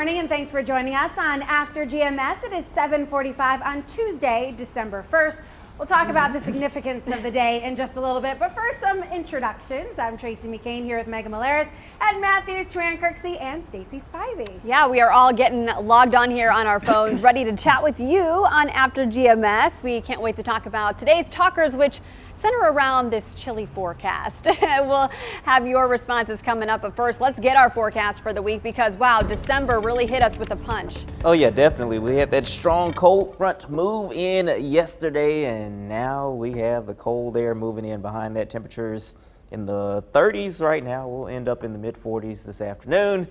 morning, and thanks for joining us on After GMS. It is 7:45 on Tuesday, December 1st. We'll talk about the significance of the day in just a little bit, but first, some introductions. I'm Tracy McCain here with Megan Malaris, Ed Matthews, Triad and Stacey Spivey. Yeah, we are all getting logged on here on our phones, ready to chat with you on After GMS. We can't wait to talk about today's talkers, which center around this chilly forecast. We'll have your responses coming up, but first, let's get our forecast for the week because, wow, December really hit us with a punch. Oh yeah, definitely. We had that strong cold front move in yesterday, and now we have the cold air moving in behind that. Temperatures in the 30s right now. We'll end up in the mid 40s this afternoon,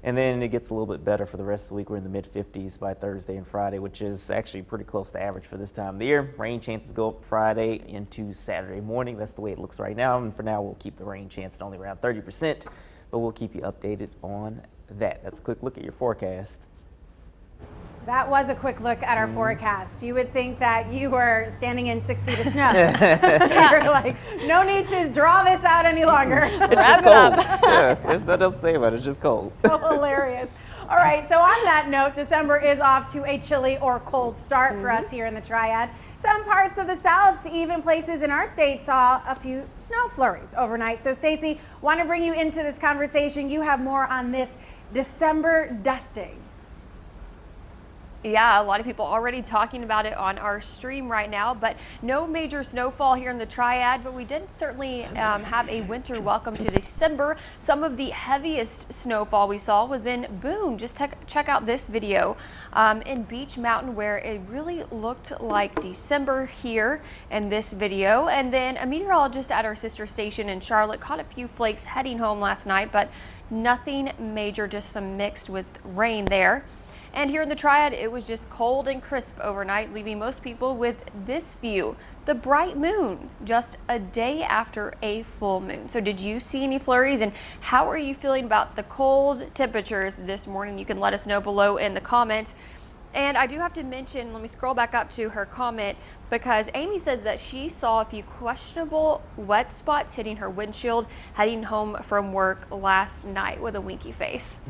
and then it gets a little bit better for the rest of the week. We're in the mid 50s by Thursday and Friday, which is actually pretty close to average for this time of the year. Rain chances go up Friday into Saturday morning. That's the way it looks right now, and for now we'll keep the rain chance at only around 30%, but we'll keep you updated on that. That's a quick look at your forecast. That was a quick look at our forecast. You would think that you were standing in 6 feet of snow. You're like, no need to draw this out any longer. It's just cold. Yeah, there's nothing else to say about it. It's just cold. So hilarious. All right, so on that note, December is off to a chilly or cold start for us here in the Triad. Some parts of the South, even places in our state, saw a few snow flurries overnight. So Stacey, want to bring you into this conversation. You have more on this December dusting. Yeah, a lot of people already talking about it on our stream right now, but no major snowfall here in the Triad, but we did certainly have a winter welcome to December. Some of the heaviest snowfall we saw was in Boone. Just check out this video in Beach Mountain where it really looked like December here in this video. And then a meteorologist at our sister station in Charlotte caught a few flakes heading home last night, but nothing major, just some mixed with rain there. And here in the Triad, it was just cold and crisp overnight, leaving most people with this view, the bright moon, just a day after a full moon. So did you see any flurries, and how are you feeling about the cold temperatures this morning? You can let us know below in the comments. And I do have to mention, let me scroll back up to her comment, because Amy said that she saw a few questionable wet spots hitting her windshield heading home from work last night with a winky face.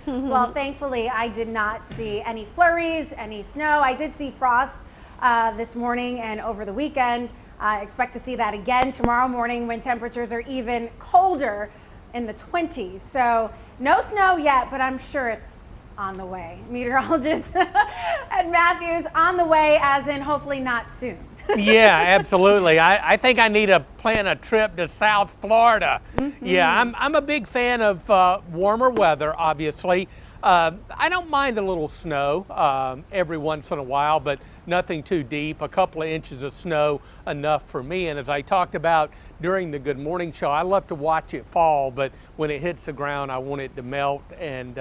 Well, thankfully, I did not see any flurries, any snow. I did see frost this morning and over the weekend. I expect to see that again tomorrow morning when temperatures are even colder in the 20s. So no snow yet, but I'm sure it's on the way. Meteorologist Ed Matthews, on the way, as in hopefully not soon. Yeah, absolutely. I think I need to plan a trip to South Florida. Yeah, I'm a big fan of warmer weather, obviously. I don't mind a little snow every once in a while, but nothing too deep. A couple of inches of snow enough for me. And as I talked about during the Good Morning show, I love to watch it fall, but when it hits the ground, I want it to melt and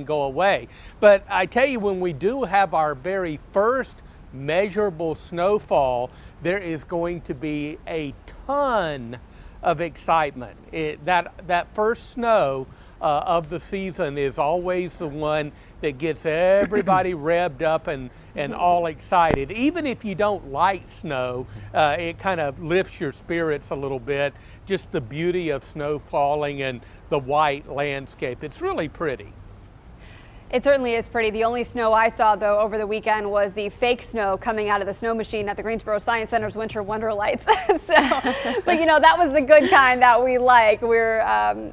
go away. But I tell you, when we do have our very first measurable snowfall, there is going to be a ton of excitement. That first snow of the season is always the one that gets everybody revved up and all excited. Even if you don't like snow, it kind of lifts your spirits a little bit. Just the beauty of snow falling and the white landscape. It's really pretty. It certainly is pretty. The only snow I saw, though, over the weekend was the fake snow coming out of the snow machine at the Greensboro Science Center's Winter Wonder Lights. But you know, that was the good kind that we like. We're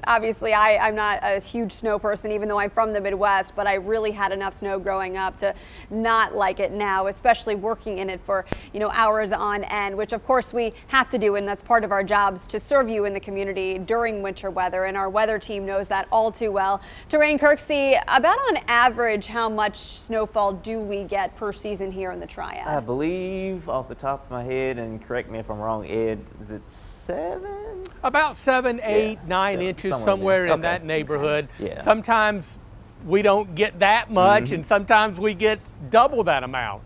obviously, I'm not a huge snow person, even though I'm from the Midwest, but I really had enough snow growing up to not like it now, especially working in it for, you know, hours on end, which of course we have to do, and that's part of our jobs, to serve you in the community during winter weather, and our weather team knows that all too well. Terrain Kirksey, about on average, how much snowfall do we get per season here in the Triad? I believe, off the top of my head, and correct me if I'm wrong, Ed, is it 7? About 7, 8, 9 inches, somewhere in that neighborhood. Yeah. Sometimes we don't get that much, and sometimes we get double that amount.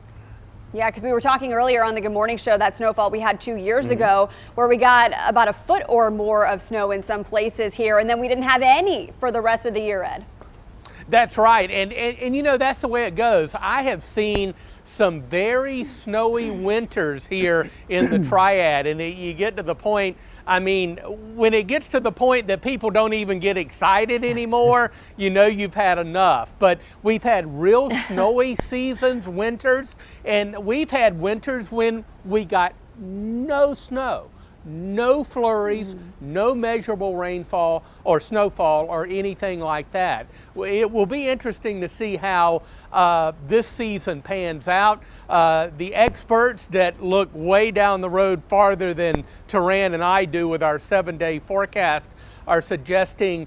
Yeah, because we were talking earlier on the Good Morning show, that snowfall we had 2 years ago, where we got about a foot or more of snow in some places here, and then we didn't have any for the rest of the year, Ed. That's right, and you know, that's the way it goes. I have seen some very snowy winters here in the Triad, and you get to the point, I mean, when it gets to the point that people don't even get excited anymore, you know you've had enough. But we've had real snowy seasons, winters, and we've had winters when we got no snow. No flurries, no measurable rainfall or snowfall or anything like that. It will be interesting to see how this season pans out. The experts that look way down the road farther than Triad and I do with our 7-day forecast are suggesting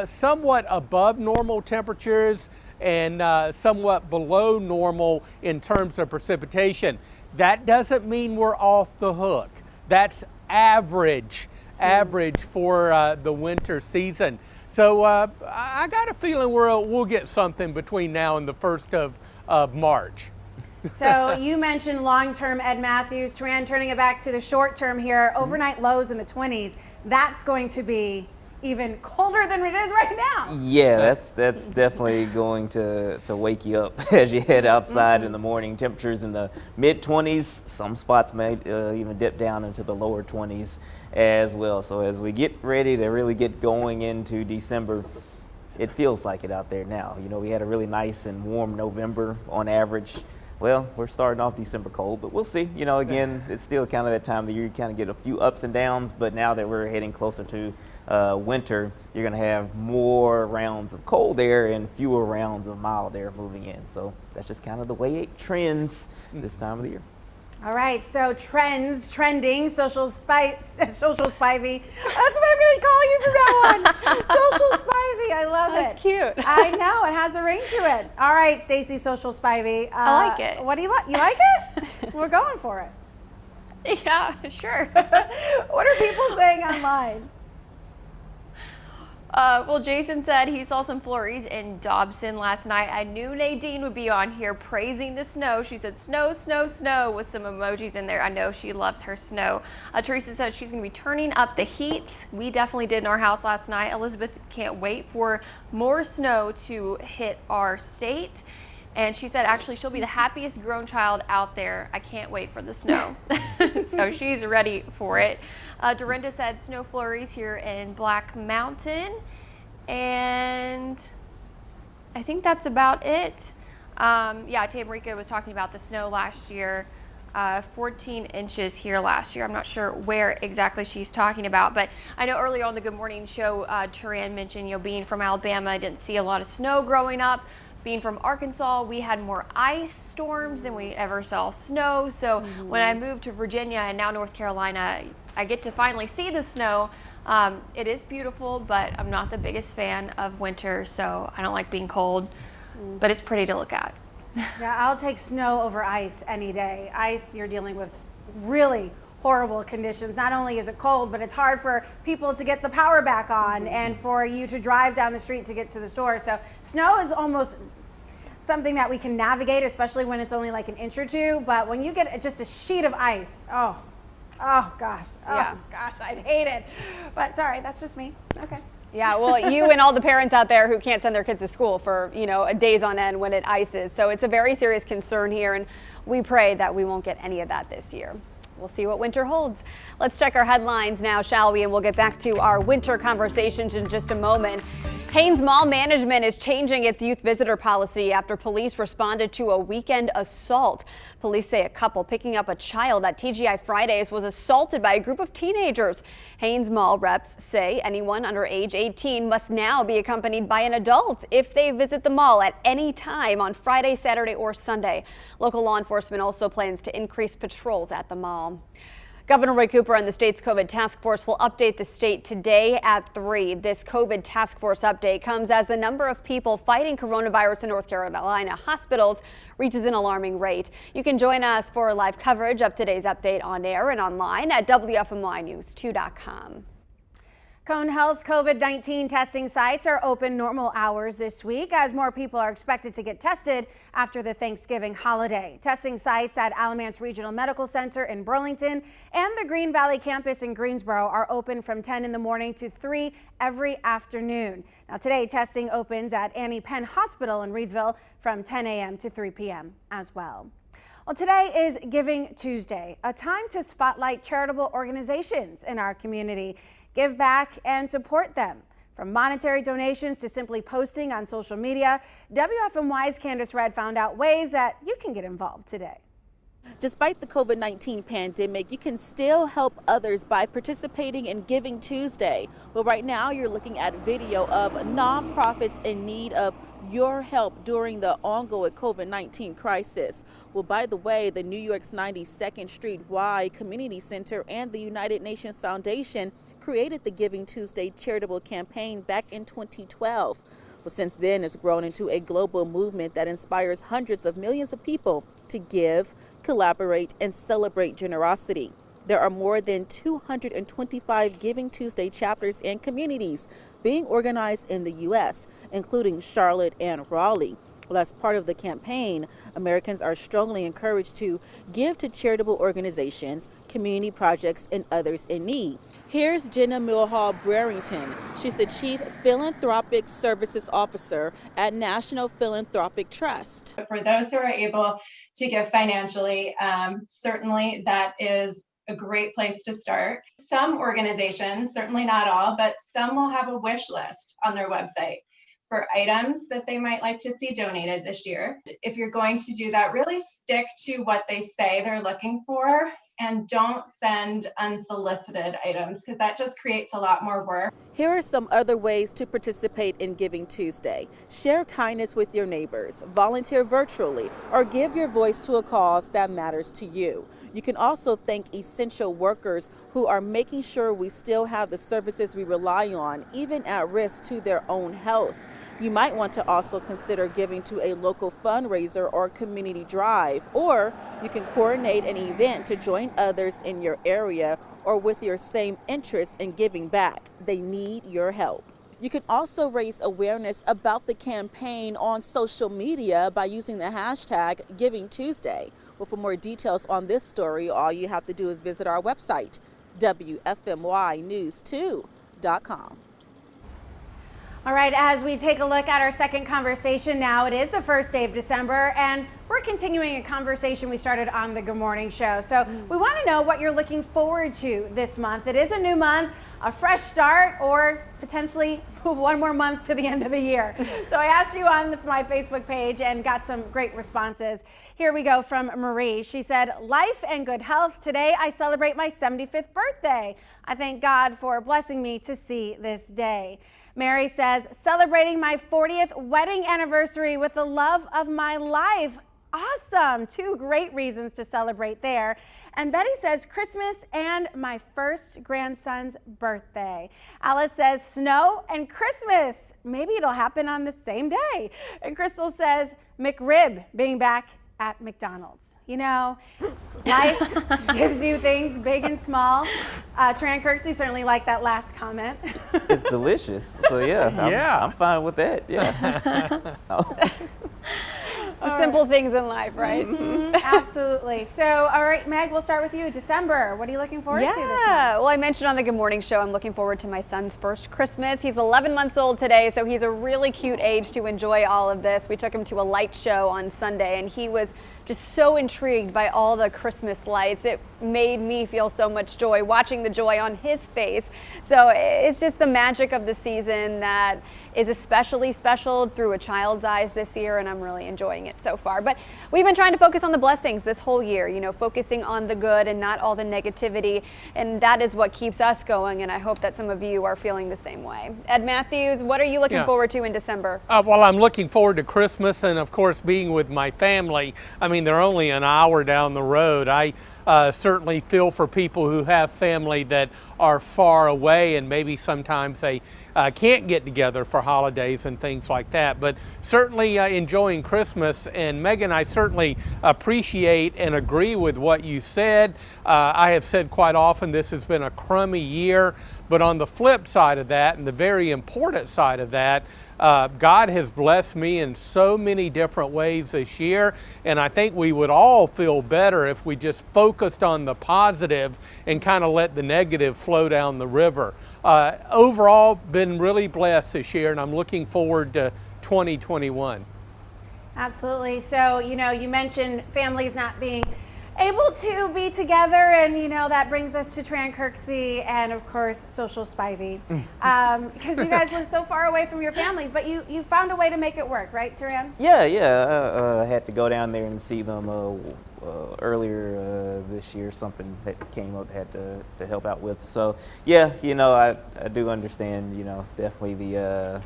somewhat above normal temperatures and somewhat below normal in terms of precipitation. That doesn't mean we're off the hook. That's average for the winter season. So I got a feeling we'll get something between now and the 1st of March. So you mentioned long-term, Ed Matthews. Triad, turning it back to the short term here, overnight lows in the 20s. That's going to be even colder than it is right now. Yeah, that's definitely going to wake you up as you head outside in the morning. Temperatures in the mid-20s. Some spots may even dip down into the lower 20s as well. So as we get ready to really get going into December, it feels like it out there now. You know, we had a really nice and warm November on average. Well, we're starting off December cold, but we'll see. You know, again, it's still kind of that time of the year you kind of get a few ups and downs, but now that we're heading closer to winter, you're going to have more rounds of cold air and fewer rounds of mild air moving in. So that's just kind of the way it trends this time of the year. All right, so trending, social spivey. That's what I'm going to call you from now on. Social spivey, I love it. That's cute. I know, it has a ring to it. All right, Stacy, social spivey. I like it. What do you like? You like it? We're going for it. Yeah, sure. What are people saying online? Well, Jason said he saw some flurries in Dobson last night. I knew Nadine would be on here praising the snow. She said snow, snow, snow with some emojis in there. I know she loves her snow. Teresa said she's going to be turning up the heat. We definitely did in our house last night. Elizabeth can't wait for more snow to hit our state. And she said actually she'll be the happiest grown child out there. I can't wait for the snow. So she's ready for it. Dorinda said snow flurries here in Black Mountain. And I think that's about it. Yeah, Tamarica was talking about the snow last year. 14 inches here last year. I'm not sure where exactly she's talking about, but I know earlier on the Good Morning Show, Triad mentioned, you know, being from Alabama, I didn't see a lot of snow growing up. Being from Arkansas, we had more ice storms than we ever saw snow. So when I moved to Virginia and now North Carolina, I get to finally see the snow. It is beautiful, but I'm not the biggest fan of winter, so I don't like being cold, but it's pretty to look at. Yeah, I'll take snow over ice any day. Ice, you're dealing with really horrible conditions. Not only is it cold, but it's hard for people to get the power back on and for you to drive down the street to get to the store. So snow is almost something that we can navigate, especially when it's only like an inch or two. But when you get just a sheet of ice, oh gosh, I'd hate it. But sorry, that's just me. Okay. Yeah, well, you and all the parents out there who can't send their kids to school for, you know, days on end when it ices. So it's a very serious concern here, and we pray that we won't get any of that this year. We'll see what winter holds. Let's check our headlines now, shall we? And we'll get back to our winter conversations in just a moment. Hanes Mall management is changing its youth visitor policy after police responded to a weekend assault. Police say a couple picking up a child at TGI Fridays was assaulted by a group of teenagers. Hanes Mall reps say anyone under age 18 must now be accompanied by an adult if they visit the mall at any time on Friday, Saturday, or Sunday. Local law enforcement also plans to increase patrols at the mall. Governor Roy Cooper and the state's COVID task force will update the state today at 3. This COVID task force update comes as the number of people fighting coronavirus in North Carolina hospitals reaches an alarming rate. You can join us for live coverage of today's update on air and online at WFMYnews2.com. Cone Health COVID-19 testing sites are open normal hours this week as more people are expected to get tested after the Thanksgiving holiday. Testing sites at Alamance Regional Medical Center in Burlington and the Green Valley campus in Greensboro are open from 10 in the morning to 3 every afternoon. Now today, testing opens at Annie Penn Hospital in Reedsville from 10 a.m. to 3 p.m. as well. Well, today is Giving Tuesday, a time to spotlight charitable organizations in our community, give back and support them. From monetary donations to simply posting on social media, WFMY's Candace Red found out ways that you can get involved today. Despite the COVID-19 pandemic, you can still help others by participating in Giving Tuesday. Well, right now you're looking at video of nonprofits in need of your help during the ongoing COVID-19 crisis. Well, by the way, the New York's 92nd Street Y Community Center and the United Nations Foundation created the Giving Tuesday charitable campaign back in 2012. Well, since then, it's grown into a global movement that inspires hundreds of millions of people to give, collaborate, and celebrate generosity. There are more than 225 Giving Tuesday chapters and communities being organized in the U.S., including Charlotte and Raleigh. Well, as part of the campaign, Americans are strongly encouraged to give to charitable organizations, community projects, and others in need. Here's Jenna Mulhall-Brereington. She's the Chief Philanthropic Services Officer at National Philanthropic Trust. For those who are able to give financially, certainly that is a great place to start. Some organizations, certainly not all, but some will have a wish list on their website for items that they might like to see donated this year. If you're going to do that, really stick to what they say they're looking for and don't send unsolicited items because that just creates a lot more work. Here are some other ways to participate in Giving Tuesday. Share kindness with your neighbors, volunteer virtually, or give your voice to a cause that matters to you. You can also thank essential workers who are making sure we still have the services we rely on, even at risk to their own health. You might want to also consider giving to a local fundraiser or community drive, or you can coordinate an event to join others in your area or with your same interest in giving back. They need your help. You can also raise awareness about the campaign on social media by using the hashtag Giving Tuesday. Well, for more details on this story, all you have to do is visit our website, WFMYnews2.com. All right, as we take a look at our second conversation now, it is the first day of December, and we're continuing a conversation we started on the Good Morning Show. So we want to know what you're looking forward to this month. It is a new month, a fresh start, or potentially one more month to the end of the year. So I asked you on my Facebook page and got some great responses. Here we go from Marie. She said, life and good health. Today I celebrate my 75th birthday. I thank God for blessing me to see this day. Mary says, celebrating my 40th wedding anniversary with the love of my life. Awesome. Two great reasons to celebrate there. And Betty says, Christmas and my first grandson's birthday. Alice says, snow and Christmas. Maybe it'll happen on the same day. And Crystal says, McRib being back at McDonald's. You know, life gives you things big and small. Tran Kirksey certainly liked that last comment. It's delicious. So yeah, I'm fine with that. Yeah. The simple things in life, right? Mm-hmm, absolutely. So, all right, Meg, we'll start with you. December, what are you looking forward to this month? Well, I mentioned on the Good Morning Show, I'm looking forward to my son's first Christmas. He's 11 months old today, so he's a really cute age to enjoy all of this. We took him to a light show on Sunday, and he was just so intrigued by all the Christmas lights. It made me feel so much joy watching the joy on his face. So it's just the magic of the season that is especially special through a child's eyes this year, and I'm really enjoying it so far. But we've been trying to focus on the blessings this whole year, you know, focusing on the good and not all the negativity, and that is what keeps us going, and I hope that some of you are feeling the same way. Ed Matthews, what are you looking forward to in December? Well, I'm looking forward to Christmas and, of course, being with my family. I mean, they're only an hour down the road. I certainly feel for people who have family that are far away and maybe sometimes they can't get together for holidays and things like that. But certainly enjoying Christmas. And Megan, I certainly appreciate and agree with what you said. I have said quite often this has been a crummy year, But on the flip side of that, and the very important side of that, God has blessed me in so many different ways this year, and I think we would all feel better if we just focused on the positive and kind of let the negative flow down the river. Overall, been really blessed this year, and I'm looking forward to 2021. Absolutely. So, you know, you mentioned families not being able to be together, and you know that brings us to Triad Kirksey and of course Social Spivey, because you guys live so far away from your families, but you found a way to make it work, right, Triad? Yeah. I had to go down there and see them earlier this year. Something that came up, had to help out with. So yeah, you know, I do understand, you know, definitely the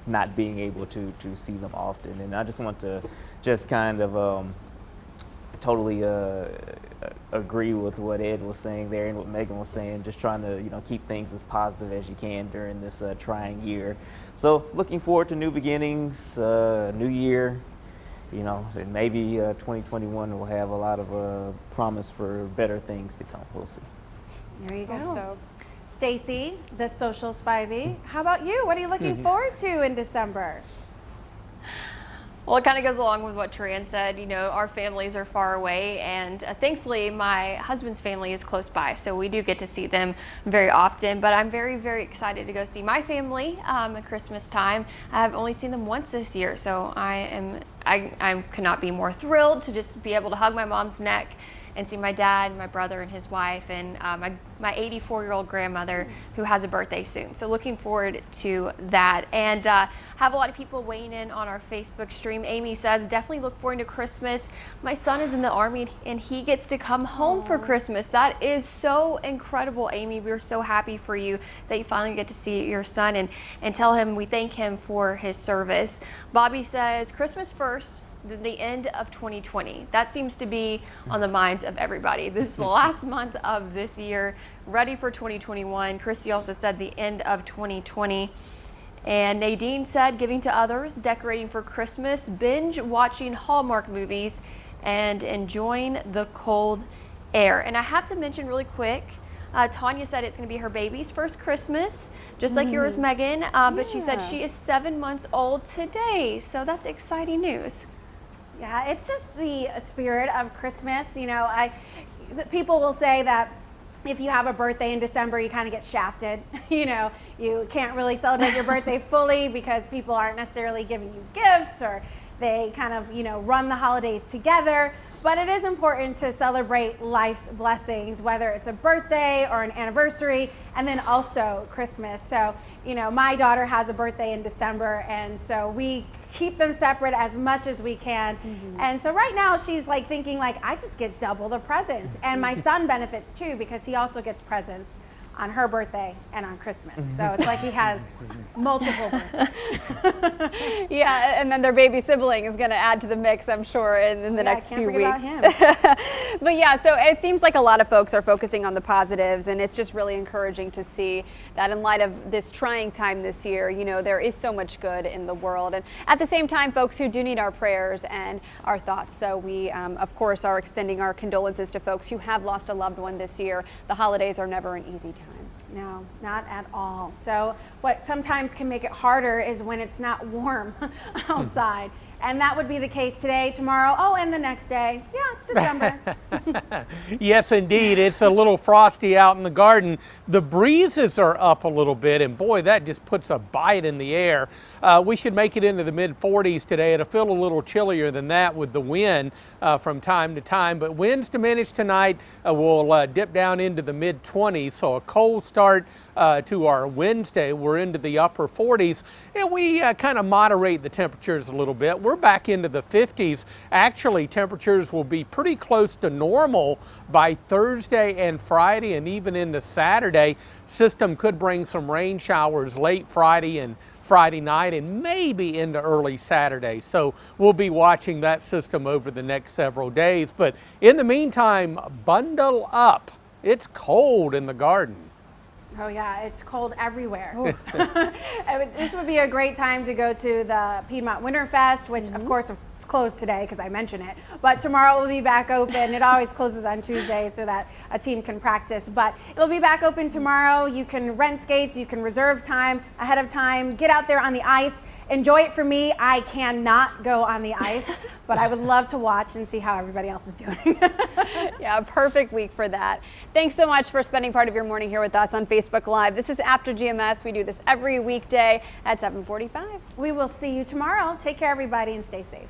not being able to see them often, and I just want to just kind of totally agree with what Ed was saying there and what Megan was saying, just trying to, you know, keep things as positive as you can during this trying year. So looking forward to new beginnings, new year, you know, and maybe 2021 will have a lot of promise for better things to come. We'll see. There you go. So, Stacy, the Social Spivey, how about you? What are you looking forward to in December? Well, it kind of goes along with what Triad said. You know, our families are far away, and thankfully my husband's family is close by, so we do get to see them very often. But I'm very, very excited to go see my family at Christmas time. I've only seen them once this year, so I could not be more thrilled to just be able to hug my mom's neck and see my dad, my brother and his wife, and my 84-year-old grandmother who has a birthday soon. So looking forward to that. And have a lot of people weighing in on our Facebook stream. Amy says, definitely look forward to Christmas. My son is in the Army and he gets to come home for Christmas. That is so incredible, Amy. We're so happy for you that you finally get to see your son, and tell him we thank him for his service. Bobby says, Christmas first, the end of 2020. That seems to be on the minds of everybody. This is the last month of this year, ready for 2021. Christy also said the end of 2020. And Nadine said giving to others, decorating for Christmas, binge watching Hallmark movies, and enjoying the cold air. And I have to mention really quick, Tanya said it's going to be her baby's first Christmas, just like yours, Megan. But she said she is 7 months old today. So that's exciting news. Yeah, it's just the spirit of Christmas. You know, people will say that if you have a birthday in December, you kind of get shafted. You know, you can't really celebrate your birthday fully because people aren't necessarily giving you gifts, or they kind of, you know, run the holidays together. But it is important to celebrate life's blessings, whether it's a birthday or an anniversary, and then also Christmas. So, you know, my daughter has a birthday in December, and so we keep them separate as much as we can. And so right now she's like thinking like, I just get double the presents. And my son benefits too, because he also gets presents on her birthday and on Christmas. So it's like he has multiple birthdays. yeah, and then their baby sibling is going to add to the mix, I'm sure, in the next few weeks. About him. But yeah, so it seems like a lot of folks are focusing on the positives, and it's just really encouraging to see that in light of this trying time this year, you know, there is so much good in the world. And at the same time, folks who do need our prayers and our thoughts. So we, of course, are extending our condolences to folks who have lost a loved one this year. The holidays are never an easy time. No, not at all. So what sometimes can make it harder is when it's not warm outside. And that would be the case today, tomorrow, oh, and the next day. Yeah, it's December. Yes, indeed. It's a little frosty out in the garden. The breezes are up a little bit, and boy, that just puts a bite in the air. We should make it into the mid-40s today. It'll feel a little chillier than that with the wind from time to time, but winds diminish tonight. We'll dip down into the mid-20s, so a cold start to our Wednesday. We're into the upper 40s, and we kind of moderate the temperatures a little bit. We're back into the 50s. Actually, temperatures will be pretty close to normal by Thursday and Friday, and even into Saturday. System could bring some rain showers late Friday and Friday night, and maybe into early Saturday. So we'll be watching that system over the next several days. But in the meantime, bundle up. It's cold in the garden. Oh yeah, it's cold everywhere. This would be a great time to go to the Piedmont Winterfest, which of course it's closed today because I mentioned it, but tomorrow it will be back open. It always closes on Tuesday so that a team can practice, but it'll be back open tomorrow. You can rent skates, you can reserve time ahead of time, get out there on the ice. Enjoy it. For me, I cannot go on the ice, but I would love to watch and see how everybody else is doing. Yeah, perfect week for that. Thanks so much for spending part of your morning here with us on Facebook Live. This is After GMS. We do this every weekday at 7:45. We will see you tomorrow. Take care, everybody, and stay safe.